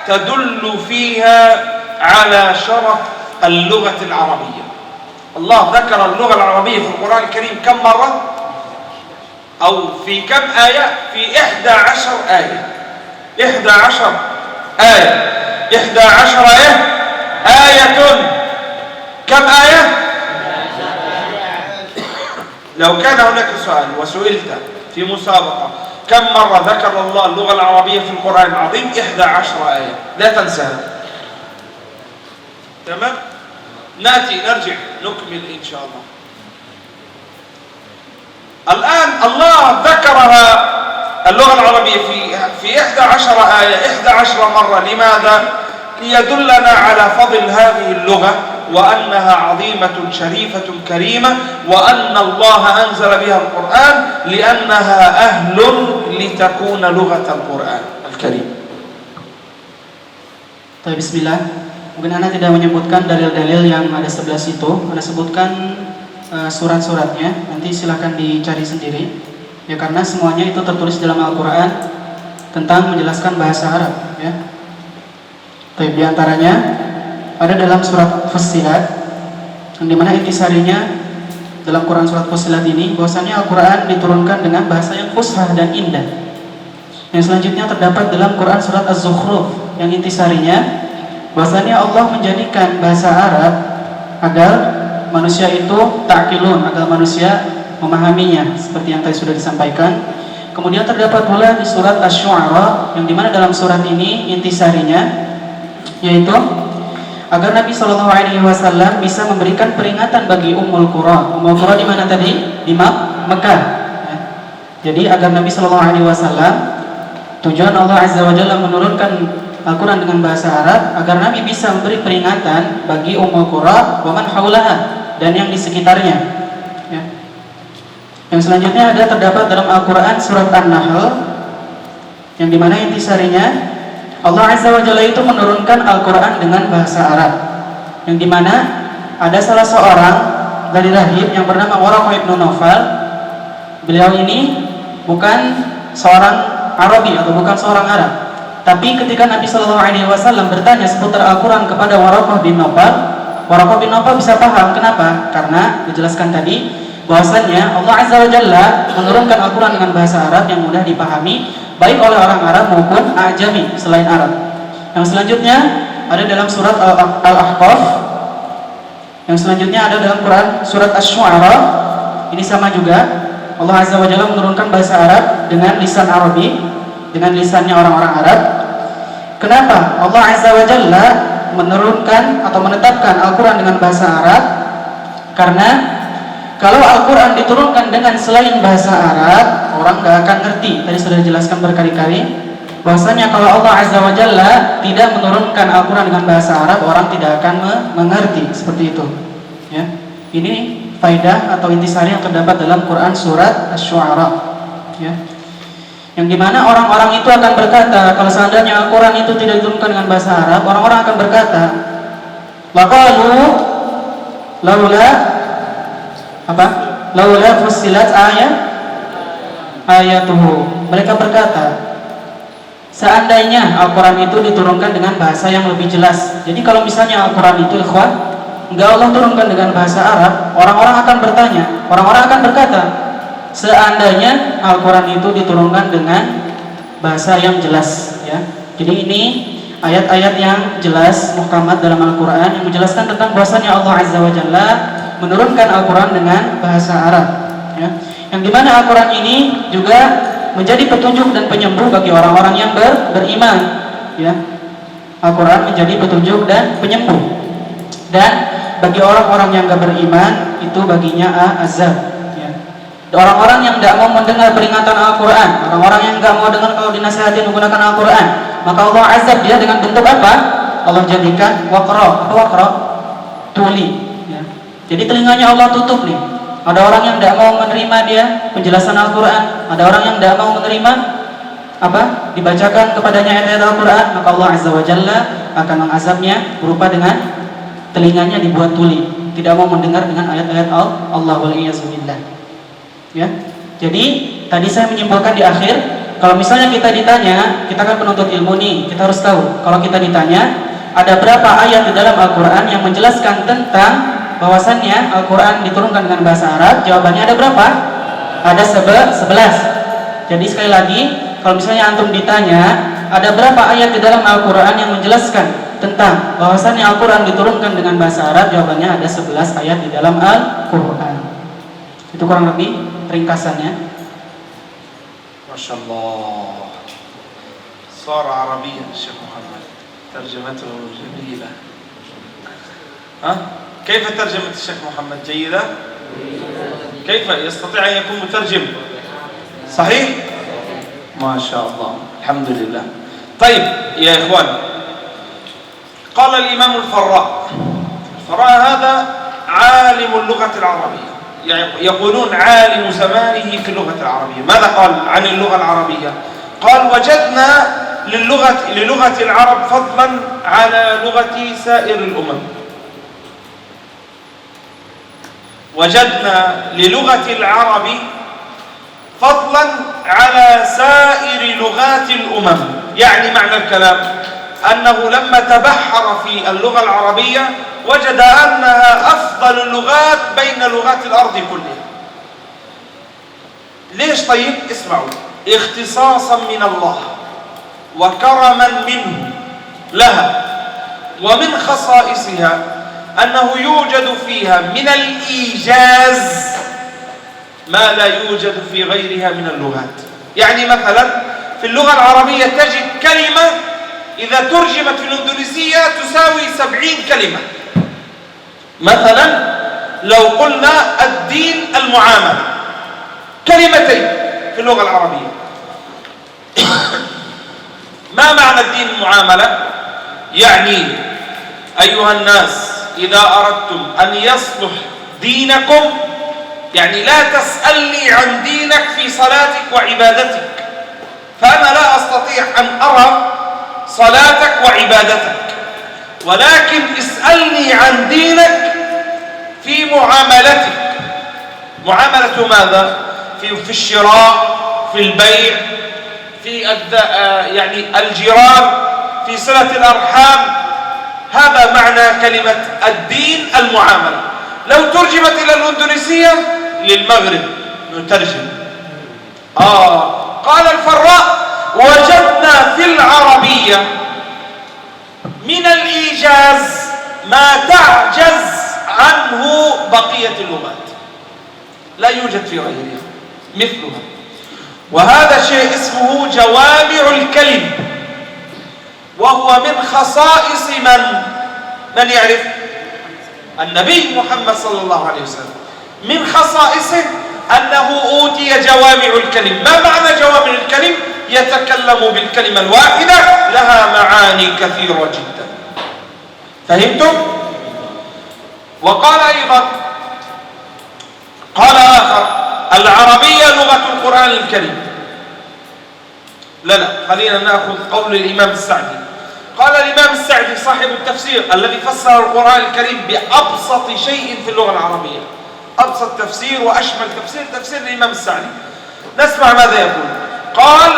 تدل فيها على شرف اللغة العربية. الله ذكر اللغة العربية في القرآن الكريم كم مرة؟ أو في كم آية؟ في 11 آية. 11 آية. 11 آية. كم آية؟ لو كان هناك سؤال وسئلت في مسابقة كم مرة ذكر الله اللغة العربية في القرآن العظيم؟ 11 آية. لا تنساها. تمام؟ نرجع نكمل إن شاء الله. الآن الله ذكرها اللغة العربية في 11 آية 11 مرة. لماذا؟ ليدلنا على فضل هذه اللغة وأنها عظيمة شريفة كريمة، وأن الله أنزل بها القرآن لأنها أهل لتكون لغة القرآن الكريم. Baik, bismillah. Mungkin Anda tidak menyebutkan dalil-dalil yang ada sebelah situ. Anda sebutkan surat-suratnya. Nanti silakan dicari sendiri. Ya, karena semuanya itu tertulis dalam Al-Quran tentang menjelaskan bahasa Arab. Ya. Baik, di antaranya ada dalam surat Fussilat, yang dimana intisarinya dalam Quran surat Fussilat ini bahwasanya Al-Quran diturunkan dengan bahasa yang fushah dan indah. Yang selanjutnya terdapat dalam Quran surat Az-Zukhruf, yang intisarinya bahwasanya Allah menjadikan bahasa Arab agar manusia itu ta'qilun, agar manusia memahaminya, seperti yang tadi sudah disampaikan. Kemudian terdapat pula di surat Asy-Syu'ara, yang dimana dalam surat ini intisarinya yaitu agar Nabi SAW bisa memberikan peringatan bagi Ummul Qura. Ummul Qura di mana tadi? Di Mekah. Ya. Jadi agar Nabi SAW, tujuan Allah Azza wa Jalla menurunkan Al-Quran dengan bahasa Arab agar Nabi bisa memberi peringatan bagi Ummul Qura wa man haulaha, dan yang di sekitarnya. Ya. Yang selanjutnya ada terdapat dalam Al-Quran surat An-Nahl, yang dimana intisarinya Allah Azza wa Jalla itu menurunkan Al-Quran dengan bahasa Arab, yang dimana ada salah seorang dari rahib yang bernama Waraqah ibn Nawfal. Beliau ini bukan seorang Arabi atau bukan seorang Arab, tapi ketika Nabi SAW bertanya seputar Al-Quran kepada Waraqah bin Nawfal, Waraqah bin Nawfal bisa paham. Kenapa? Karena dijelaskan tadi bahwasanya Allah Azza wa Jalla menurunkan Al-Quran dengan bahasa Arab yang mudah dipahami baik oleh orang Arab maupun Ajami selain Arab. Yang selanjutnya ada dalam surat Al-Ahqaf. Yang selanjutnya ada dalam Quran surat Asy-Syu'ara. Ini sama juga, Allah Azza wa Jalla menurunkan bahasa Arab dengan lisan Arabi, dengan lisannya orang-orang Arab. Kenapa Allah Azza wa Jalla menurunkan atau menetapkan Al-Quran dengan bahasa Arab? Karena kalau Al-Quran diturunkan dengan selain bahasa Arab, orang gak akan ngerti. Tadi sudah dijelaskan berkali-kali bahwasanya kalau Allah Azza wa Jalla tidak menurunkan Al-Quran dengan bahasa Arab, orang tidak akan mengerti. Seperti itu. Ya. Ini faidah atau intisari yang terdapat dalam Quran surat Asy-Syu'ara. Ya. Yang dimana orang-orang itu akan berkata, kalau seandainya Al-Quran itu tidak diturunkan dengan bahasa Arab, orang-orang akan berkata, laqalu laula apa? Laula fussilat ayatuhu. Mereka berkata, seandainya Al-Quran itu diturunkan dengan bahasa yang lebih jelas. Jadi kalau misalnya Al-Quran itu, ikhwan, enggak Allah turunkan dengan bahasa Arab, orang-orang akan bertanya, orang-orang akan berkata, seandainya Al-Quran itu diturunkan dengan bahasa yang jelas, ya. Jadi ini ayat-ayat yang jelas, muhkamat dalam Al-Quran yang menjelaskan tentang bahwasanya Allah Azza wa Jalla menurunkan Al-Quran dengan bahasa Arab, ya. Yang dimana Al-Quran ini juga menjadi petunjuk dan penyembuh bagi orang-orang yang beriman, ya. Al-Quran menjadi petunjuk dan penyembuh, dan bagi orang-orang yang gak beriman itu baginya azab, ya. Orang-orang yang tidak mau mendengar peringatan Al-Quran, orang-orang yang gak mau dengar kalau dinasihati menggunakan Al-Quran, maka Allah azab dia dengan bentuk apa? Allah jadikan waqra. Apa waqra? Tuli. Jadi telinganya Allah tutup nih. Ada orang yang tidak mau menerima dia penjelasan Al-Quran, ada orang yang tidak mau menerima dibacakan kepadanya ayat-ayat Al-Quran, maka Allah Azza wa Jalla akan mengazabnya berupa dengan telinganya dibuat tuli, tidak mau mendengar dengan ayat-ayat Allah waliyazzubillah. Ya. Jadi tadi saya menyimpulkan di akhir, kalau misalnya kita ditanya, kita kan penuntut ilmu nih, kita harus tahu kalau kita ditanya ada berapa ayat di dalam Al-Quran yang menjelaskan tentang bahwasannya Al-Quran diturunkan dengan bahasa Arab, jawabannya ada berapa? Ada 11. Jadi sekali lagi, kalau misalnya antum ditanya ada berapa ayat di dalam Al-Quran yang menjelaskan tentang bahwasannya Al-Quran diturunkan dengan bahasa Arab, jawabannya ada 11 ayat di dalam Al-Quran. Itu kurang lebih ringkasannya. Masya Allah, صار عربيا الشيخ محمد، ترجمته جميلة. كيف ترجمة الشيخ محمد؟ جيدة؟ كيف يستطيع أن يكون مترجم؟ صحيح؟ ما شاء الله، الحمد لله. طيب يا إخوان، قال الإمام الفراء هذا عالم اللغة العربية، يقولون عالم زمانه في اللغة العربية. ماذا قال عن اللغة العربية؟ قال: وجدنا للغة العرب فضلا على لغة سائر الأمم. وجدنا للغة العرب فضلا على سائر لغات الأمم. يعني معنى الكلام أنه لما تبحر في اللغة العربية وجد أنها أفضل اللغات بين لغات الأرض كلها. ليش؟ طيب اسمعوا، اختصاصا من الله وكرما منه لها، ومن خصائصها أنه يوجد فيها من الإيجاز ما لا يوجد في غيرها من اللغات. يعني مثلا في اللغة العربية تجد كلمة إذا ترجمت في الإندونيسية تساوي 70 كلمة. مثلا لو قلنا الدين المعاملة، كلمتين في اللغة العربية. ما معنى الدين المعاملة؟ يعني أيها الناس إذا أردتم أن يصلح دينكم، يعني لا تسألني عن دينك في صلاتك وعبادتك، فأنا لا أستطيع أن أرى صلاتك وعبادتك، ولكن اسألني عن دينك في معاملتك. معاملة ماذا؟ في الشراء، في البيع، في يعني الجيران، في صلة الأرحام. هذا معنى كلمة الدين المعاملة. لو ترجمت إلى الإندونيسية للمغرب نترجم. قال الفراء: وجدنا في العربية من الإيجاز ما تعجز عنه بقية اللغات، لا يوجد في غيرها مثلها. وهذا شيء اسمه جوامع الكلم، وهو من خصائص من يعرف؟ النبي محمد صلى الله عليه وسلم. من خصائصه أنه أوتي جوامع الكلم. ما معنى جوامع الكلم؟ يتكلم بالكلمة الواحدة لها معاني كثيرة جدا. فهمتم؟ وقال أيضا، قال آخر: العربية لغة القرآن الكريم. لا خلينا نأخذ قول الإمام السعدي. قال الإمام السعدي صاحب التفسير الذي فسر القرآن الكريم بأبسط شيء في اللغة العربية، أبسط تفسير وأشمل تفسير، تفسير الإمام السعدي. نسمع ماذا يقول. قال: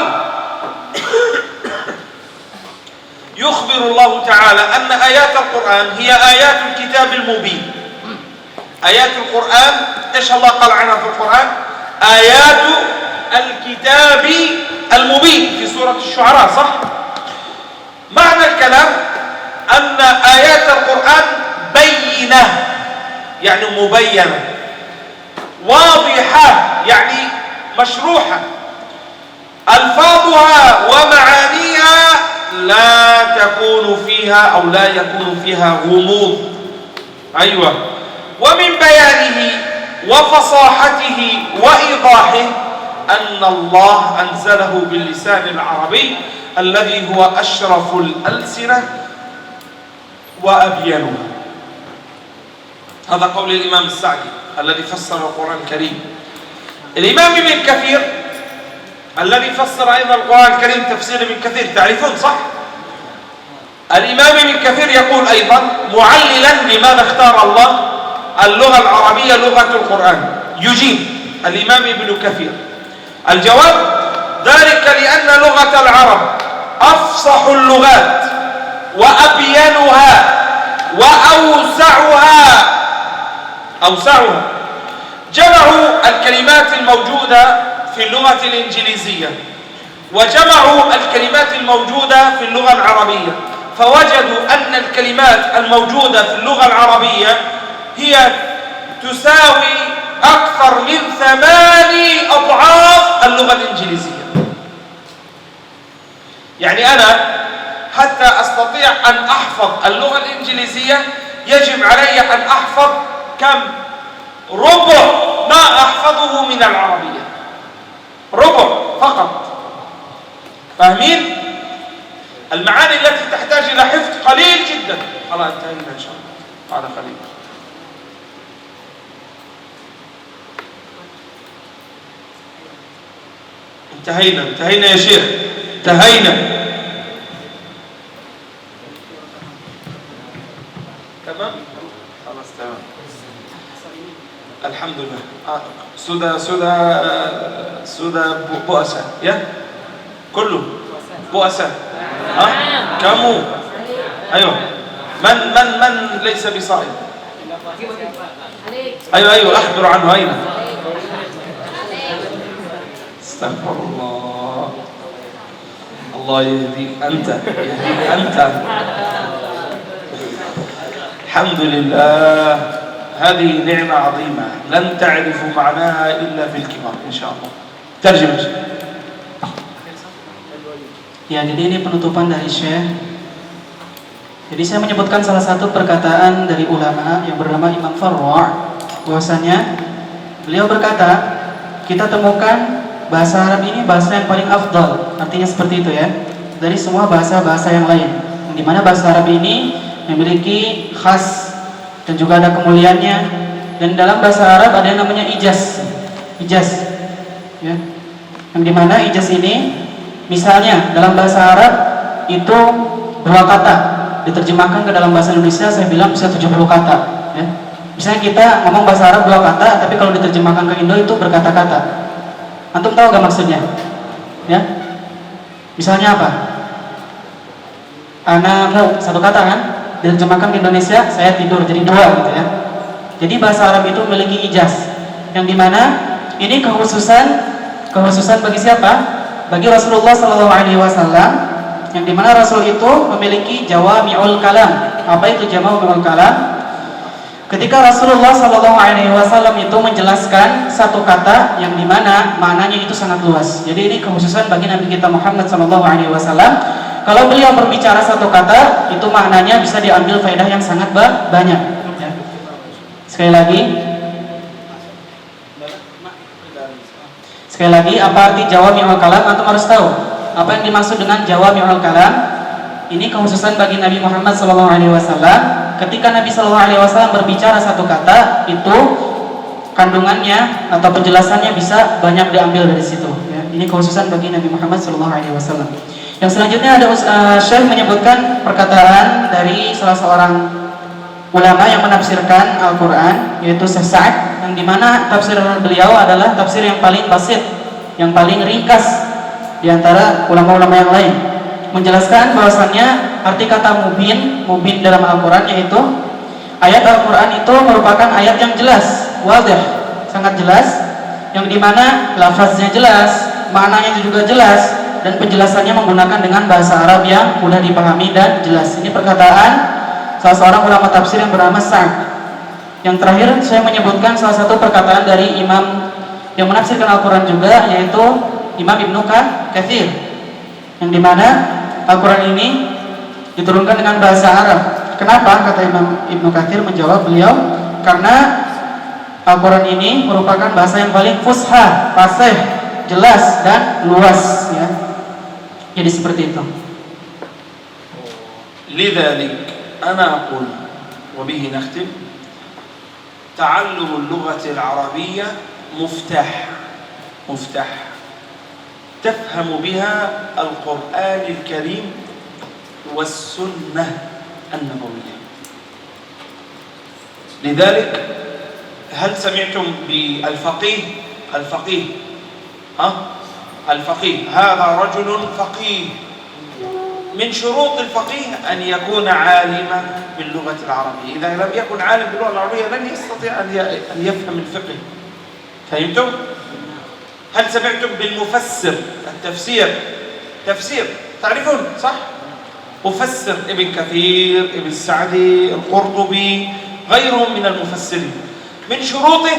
يخبر الله تعالى أن آيات القرآن هي آيات الكتاب المبين. آيات القرآن إيش الله قال عنها في القرآن؟ آيات الكتاب المبين في سورة الشعراء، صح؟ معنى الكلام أن آيات القرآن بينة، يعني مبينة، واضحة يعني مشروحة، ألفاظها ومعانيها لا تكون فيها أو لا يكون فيها غموض. أيوة. ومن بيانه وفصاحته وإيضاحه أن الله أنزله باللسان العربي الذي هو أشرف الألسنة وأبينها. هذا قول الإمام السعدي الذي فسر القرآن الكريم. الإمام ابن كثير الذي فسر أيضا القرآن الكريم تفسير ابن كثير، تعرفون صح؟ الإمام ابن كثير يقول أيضا معللا لماذا اختار الله اللغة العربية لغة القرآن، يجيب الإمام ابن كثير الجواب: ذلك لأن لغة العرب أفصح اللغات وأبينها وأوسعها. جمعوا الكلمات الموجودة في اللغة الإنجليزية وجمعوا الكلمات الموجودة في اللغة العربية، فوجدوا أن الكلمات الموجودة في اللغة العربية هي تساوي أكثر من 8 أضعاف اللغة الإنجليزية. يعني أنا حتى أستطيع أن أحفظ اللغة الإنجليزية يجب علي أن أحفظ كم؟ ربع ما أحفظه من العربية، ربع فقط. فاهمين؟ المعاني التي تحتاج إلى حفظ قليل جدا. خلاص انتهينا إن شاء الله بعد قليل. انتهينا يا شيخ، انتهينا. تمام؟ خلاص تمام. الحمد لله. sudah puasa ya? كله puasa. kamu ayo من ليس بصائم ayo اخبر عنه أين استغفر الله يهديك أنت الحمد لله. هذه نعمة عظيمة لن تعرفوا معناها إلا في الكبار إن شاء الله. ترجمة. Ya, jadi ini penutupan dari Syekh. Jadi saya menyebutkan salah satu perkataan dari ulama yang bernama Imam Farwa', bahwasanya beliau berkata, kita temukan bahasa Arab ini bahasa yang paling afdal, artinya seperti itu ya, dari semua bahasa-bahasa yang lain. Di mana bahasa Arab ini memiliki khas dan juga ada kemuliaannya. Dan dalam bahasa Arab ada yang namanya ijaz, ya. Yang dimana ijaz ini, misalnya dalam bahasa Arab itu 2 kata, diterjemahkan ke dalam bahasa Indonesia saya bilang bisa 70 kata, ya. Misalnya kita ngomong bahasa Arab 2 kata, tapi kalau diterjemahkan ke Indo itu berkata-kata. Antum tahu gak maksudnya? Ya. Misalnya apa? Ana mau 1 kata kan? Diterjemahkan ke Indonesia, saya tidur, jadi 2 gitu ya. Jadi bahasa Arab itu memiliki ijaz, yang dimana ini kekhususan bagi siapa? Bagi Rasulullah SAW, yang dimana Rasul itu memiliki jawami'ul kalam. Apa itu jawami'ul kalam? Ketika Rasulullah SAW itu menjelaskan 1 kata yang dimana maknanya itu sangat luas. Jadi ini kekhususan bagi Nabi kita Muhammad SAW. Kalau beliau berbicara 1 kata, itu maknanya bisa diambil faedah yang sangat banyak. Ya. Sekali lagi, apa arti jawami'ul kalam? Antum harus tahu apa yang dimaksud dengan jawami'ul kalam. Ini kekhususan bagi Nabi Muhammad SAW. Ketika Nabi SAW berbicara 1 kata, itu kandungannya atau penjelasannya bisa banyak diambil dari situ. Ya. Ini kekhususan bagi Nabi Muhammad SAW. Yang selanjutnya ada Syekh menyebutkan perkataan dari salah seorang ulama yang menafsirkan Al-Quran, yaitu Syekh Sa'ad, yang dimana tafsir beliau adalah tafsir yang paling basit, yang paling ringkas di antara ulama-ulama yang lain. Menjelaskan bahwasannya arti kata mubin dalam Al-Quran, yaitu ayat Al-Quran itu merupakan ayat yang jelas, wadih, sangat jelas, yang dimana lafaznya jelas, maknanya juga jelas, dan penjelasannya menggunakan dengan bahasa Arab yang mudah dipahami dan jelas. Ini perkataan salah seorang ulama tafsir yang bernama Sa'ad. Yang terakhir saya menyebutkan salah satu perkataan dari imam yang menafsirkan Al-Quran juga, yaitu Imam Ibnu Katsir, yang dimana Al-Quran ini diturunkan dengan bahasa Arab. Kenapa? Kata Imam Ibnu Katsir, menjawab beliau, karena Al-Quran ini merupakan bahasa yang paling fushah, fasih, jelas dan luas, ya. Jadi seperti itu. لذلك أنا أقول وبه نختم تعلم اللغة العربية مفتاح تفهم بها القرآن الكريم والسنة النبوية. لذلك هل سمعتم بالفقيه؟ الفقيه هذا رجل فقيه. من شروط الفقيه أن يكون عالما باللغة العربية. إذا لم يكن عالم باللغة العربية لن يستطيع أن يفهم الفقه. فهمتم؟ هل سمعتم بالمفسر؟ تفسير تعرفون صح؟ مفسر ابن كثير، ابن السعدي، القرطبي، غيرهم من المفسرين. من شروطه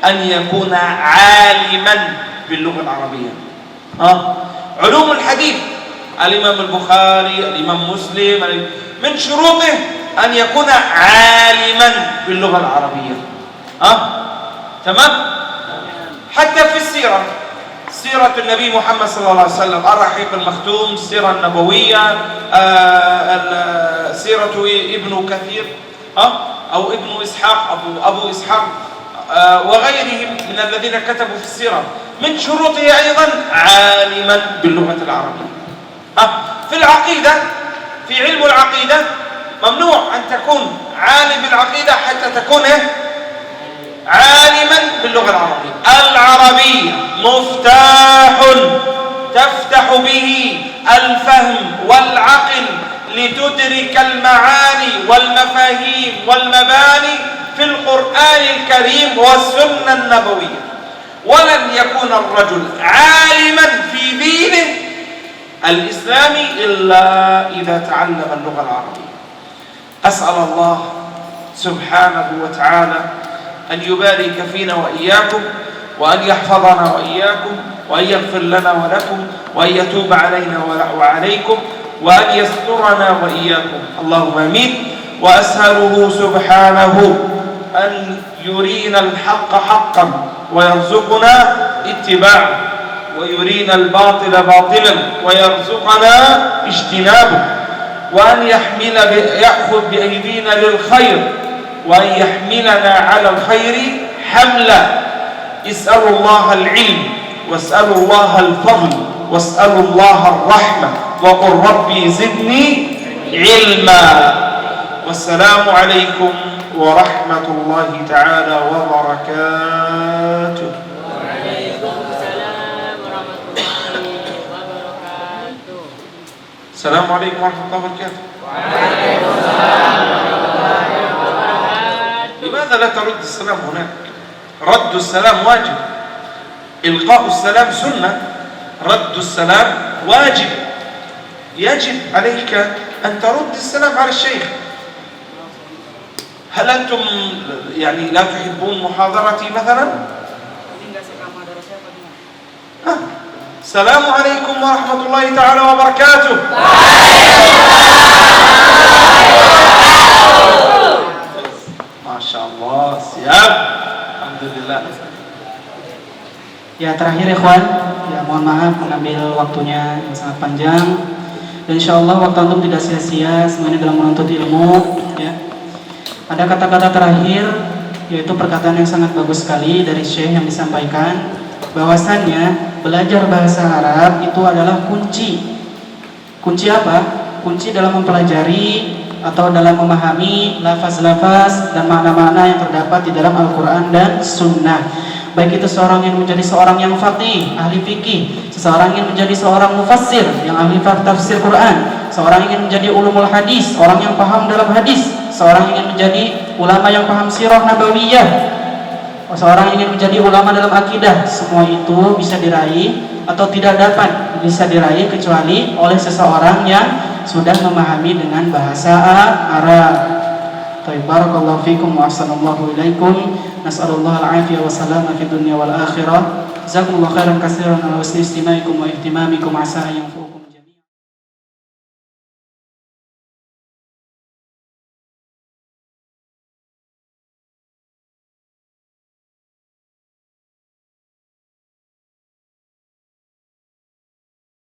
أن يكون عالما باللغة العربية. علوم الحديث، الإمام البخاري، الإمام مسلم، من شروطه أن يكون عالما باللغة العربية. تمام؟ حتى في السيرة، سيرة النبي محمد صلى الله عليه وسلم، الرحيق المختوم، السيرة النبوية، سيرة ابن كثير أو ابن إسحاق، أبو إسحاق، وغيرهم من الذين كتبوا في السيرة، من شروطه أيضا عالما باللغة العربية. في العقيدة، في علم العقيدة ممنوع أن تكون عالم بالعقيدة حتى تكون عالما باللغة العربية. العربية مفتاح تفتح به الفهم والعقل لتدرك المعاني والمفاهيم والمباني في القرآن الكريم والسنة النبوية. ولن يكون الرجل عالما في دينه الإسلامي إلا إذا تعلم اللغة العربية. أسأل الله سبحانه وتعالى أن يبارك فينا وإياكم، وأن يحفظنا وإياكم، وأن يغفر لنا ولكم، وأن يتوب علينا وعليكم، وأن يسترنا وإياكم، اللهم آمين. وأسأله سبحانه أن يرينا الحق حقا ويرزقنا اتباعه، ويرينا الباطل باطلا ويرزقنا اجتنابه، وأن يأخذ بأيدينا للخير، وأن يحملنا على الخير حملا. اسألوا الله العلم، واسألوا الله الفضل، واسألوا الله الرحمة، وقل ربي زدني علما. والسلام عليكم ورحمة الله تعالى وبركاته. وعليكم السلام ورحمة الله وبركاته. السلام عليكم ورحمة الله وبركاته. وعليكم السلام ورحمة الله وبركاته. لماذا لا ترد السلام هناك؟ رد السلام واجب، إلقاء السلام سنة، رد السلام واجب. يجب عليك أن ترد السلام على الشيخ. هل أنتم يعني لا تحبون محاضرتي مثلا؟ Ini nggak suka mahadara saya apa gimana? السلام عليكم ورحمة الله تعالى وبركاته. ما شاء الله، siap. Alhamdulillah. Ya, terakhir ikhwan, ya mohon maaf mengambil waktunya yang sangat panjang. Dan insyaallah waktu antum tidak sia-sia, semuanya dalam menuntut ilmu, ya. Ada kata-kata terakhir, yaitu perkataan yang sangat bagus sekali dari Syekh yang disampaikan, bahwasannya belajar bahasa Arab itu adalah kunci. Kunci apa? Kunci dalam mempelajari atau dalam memahami lafaz-lafaz dan makna-makna yang terdapat di dalam Al-Quran dan Sunnah. Baik itu seorang yang menjadi seorang yang faqih, ahli fikih, seseorang yang menjadi seorang mufassir, yang ahli tafsir Quran, seorang yang menjadi ulumul hadis, orang yang paham dalam hadis, seorang yang menjadi ulama yang paham sirah nabawiyah, seorang yang ingin menjadi ulama dalam akidah. Semua itu bisa diraih atau tidak dapat bisa diraih kecuali oleh seseorang yang sudah memahami dengan bahasa Arab. Barakallahu fikum wa ahsanallahu ilaikum. Nas'alullah al-afiyah wa salama fid dunya wal akhirah. Jazakumullahu khairan katsiran ala husni istimaikum wa ihtimamikum asa yang